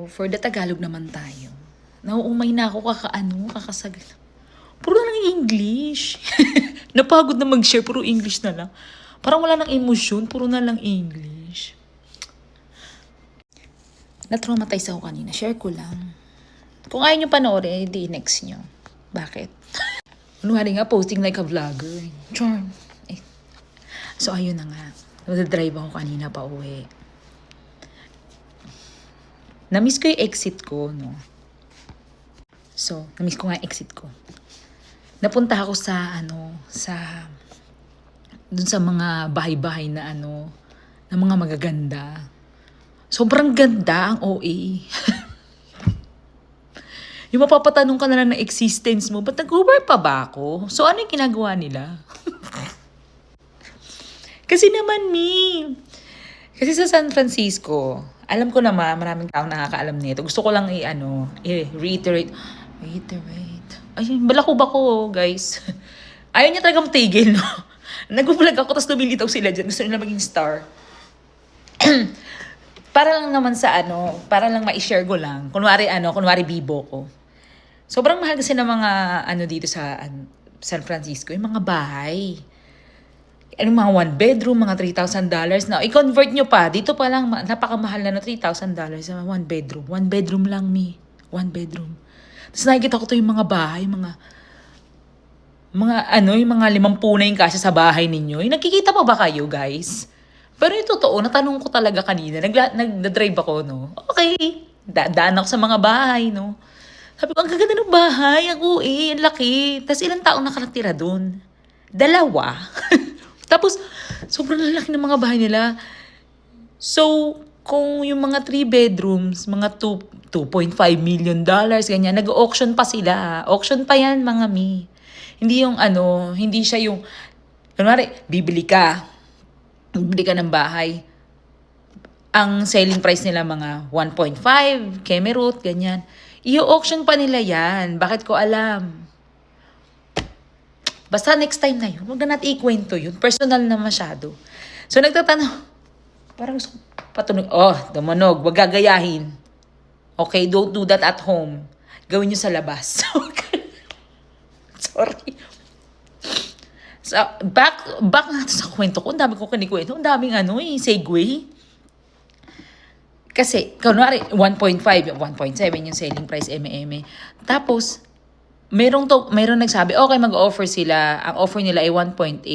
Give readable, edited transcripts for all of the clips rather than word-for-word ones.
for the Tagalog naman tayo. Nauumay na ako kakasagal. Puro na lang English. Napagod na mag-share, puro English na lang. Parang wala nang emosyon, puro na lang English. Na-traumatize ako kanina, share ko lang. Kung ayaw nyo panoorin, di next nyo. Bakit? Kunwari nga, posting like a vlogger. Charm. So, ayun na nga. Nadadrive ako kanina pa uwi. Na-miss ko yung exit ko, no? So, na-miss ko nga yung exit ko. Napunta ako sa, dun sa mga bahay-bahay na na mga magaganda. Sobrang ganda ang OA. Yung mapapatanong ka na lang ng existence mo, ba't nag-Uber pa ba ako? So, ano yung ginagawa nila? Kasi naman, kasi sa San Francisco, alam ko naman, maraming taong nakakaalam nito. Gusto ko lang i-reiterate. Ay, balako-bako, guys. Ayaw niya talagang tigil, no? Nag-vlog ako, tapos lumilitaw sila dyan. Gusto nila maging star. Para lang naman para lang ma-share ko lang. Kunwari bibo ko. Sobrang mahal kasi ng mga, dito sa San Francisco, yung mga bahay. Mga one bedroom, mga $3,000 na. I-convert nyo pa. Dito pa lang, napakamahal na $3,000 sa one bedroom. One bedroom lang, One bedroom. Tapos nakikita ko to yung mga bahay, yung mga 50 na yung kasya sa bahay ninyo. Yung nakikita pa ba kayo, guys? Pero yung totoo, natanong ko talaga kanina. Nag-drive ako, no? Okay. Daan ako sa mga bahay, no? Sabi ko, ang gaganda ng bahay. Ang laki. Tapos ilang taong nakatira doon? 2. Tapos, sobrang lalaki ng mga bahay nila. So, kung yung mga 3 bedrooms, mga $2.5 million, ganyan, nag-auction pa sila. Auction pa yan, mga Hindi yung hindi siya yung, kunwari, bibili ka ng bahay. Ang selling price nila mga 1.5, Kemerut, ganyan. I-auction pa nila yan. Bakit ko alam? Basta next time na yun. Huwag na natin ikwento yun. Personal na masyado. So, nagtatanong. Parang gusto patunog. Tumunog. Huwag gagayahin. Okay, don't do that at home. Gawin nyo sa labas. Sorry. So, back natin sa kwento ko. Ang dami ko kinikwento. Ang daming segue. Kasi, kunwari, 1.5, 1.7 yung selling price, Tapos, meron nagsabi, okay, mag-offer sila. Ang offer nila ay 1.8.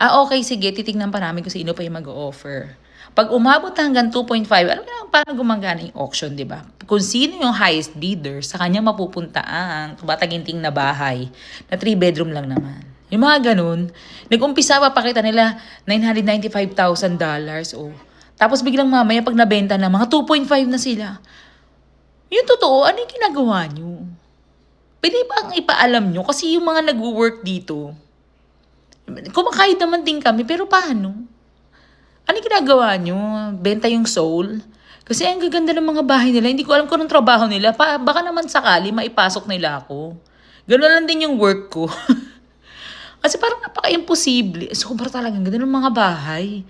Okay, sige, titignan pa namin kung sino pa yung mag-offer. Pag umabot hanggang 2.5, alam mo paano gumagana yung auction, di ba? Kung sino yung highest bidder, sa kanya mapupunta ang tumataginting na bahay na 3 bedroom lang naman. Yung mga ganun, nag-umpisa papakita nila $995,000. Tapos biglang mamaya pag nabenta na, mga 2.5 na sila. Yung totoo, ano yung ginagawa nyo? Pwede ba ang ipaalam nyo? Kasi yung mga nag-work dito, kumakahit naman din kami, pero paano? Ano yung ginagawa nyo? Benta yung soul? Kasi ang gaganda ng mga bahay nila. Hindi ko alam kung anong trabaho nila. Baka naman sakali, maipasok nila ako. Gano'n lang din yung work ko. Kasi parang napaka-imposible. Sobra talaga. Ganda ng mga bahay.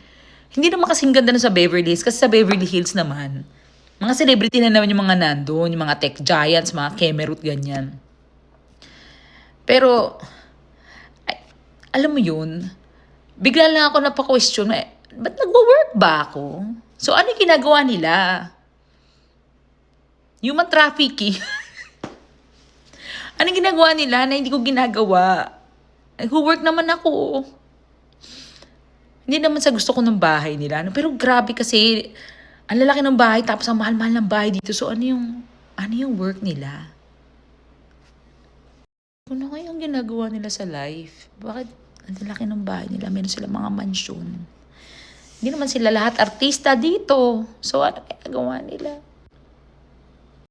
Hindi naman kasing ganda na sa Beverly Hills. Kasi sa Beverly Hills naman, mga celebrity na naman yung mga nandun. Yung mga tech giants, mga Kemerut, ganyan. Pero, alam mo yun, bigla lang ako napaka-question, ba't nagwo-work ba ako? So, ano yung ginagawa nila? Human trafficking. Ano yung ginagawa nila na hindi ko ginagawa? Nag-work naman ako. Hindi naman sa gusto ko ng bahay nila. Pero grabe kasi, ang lalaki ng bahay, tapos ang mahal-mahal ng bahay dito. So, ano yung work nila? Ano kaya ang ginagawa nila sa life? Bakit ang laki ng bahay nila? Meron sila mga mansyon. Hindi naman sila lahat artista dito. So, ano ginagawa nila?